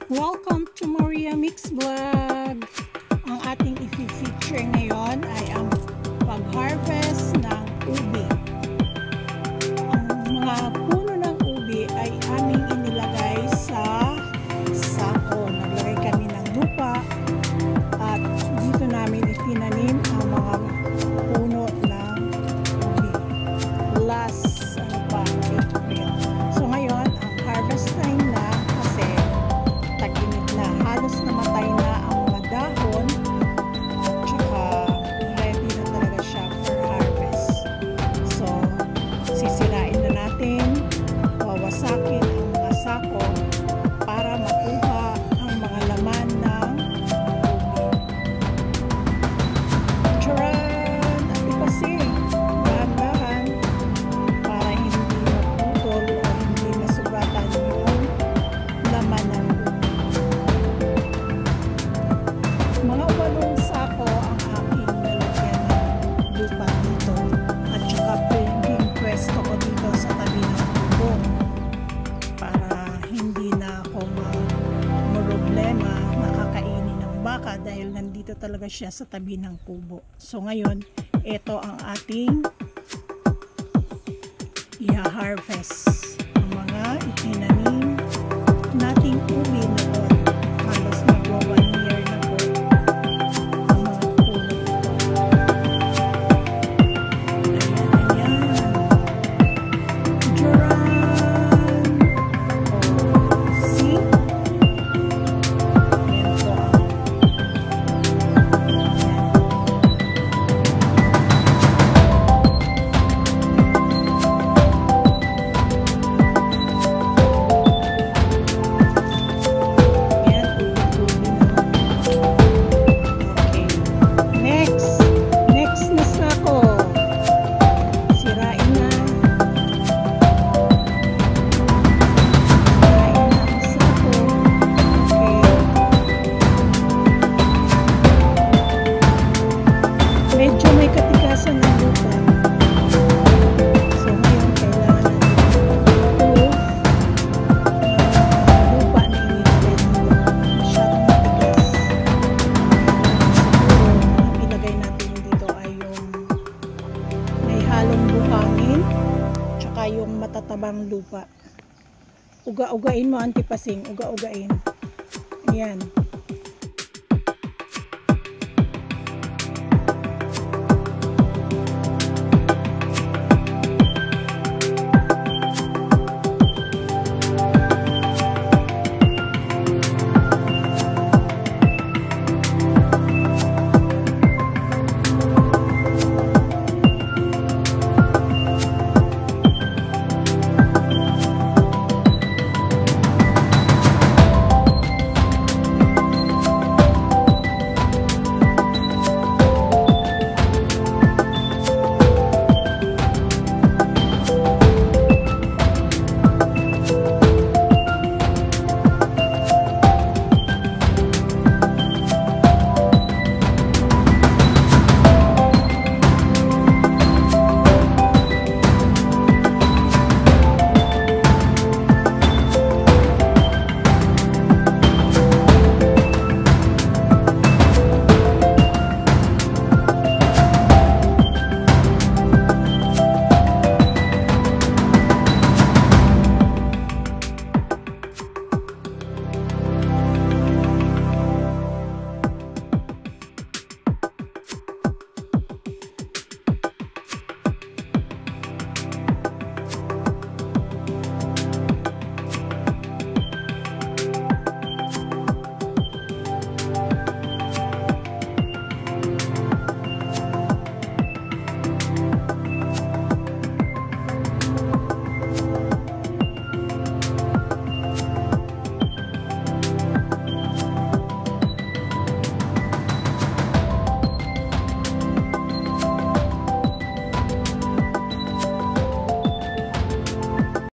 Welcome to Maria Mix Vlog. Ang ating i-feature ngayon ay ang pag-harvest ng ubi. Ang mga puno ng ubi ay aming inilagay sa sako. Naglagay kami ng lupa at dito namin itinanim ang mga puno ng ubi. Last April. So ngayon, ang harvest time na kasi tag-init na. Halos namatay na ang mga dahon. Tsaka ready na talaga siya for harvest. So, sisirain na natin. Wawasakin ang mga sako para makuha ang mga laman ng ubi. Charan! Ati kasi, dahan-dahan para hindi maputol o hindi masugatan yung laman ng ubi. Mga 8 sako ang aking nalagyan ng lupa dito at saka yung pwesto ko dito sa tabi ng kubo para hindi na ako problema nakakainin ng baka dahil nandito talaga siya sa tabi ng kubo. So ngayon, ito ang ating i-harvest. Ang mga itinanim nating ubi noon. Halos magwa 1 year na po ang mga puno ito. Ayan. Duran! See? Ayan po ang Next na sako. Sirain na. Sirain na ang sako. Okay. Medyo may katikasan ng lupa. So ngayon kailangan natin i-proof lupa na inilagay dito. Masyadong matigas. Siguro ilagay natin dito ay yung may halong buhangin tsaka yung matatabang lupa. Uga-ugain mo, Auntie Pasing. Uga-ugain. Ayan.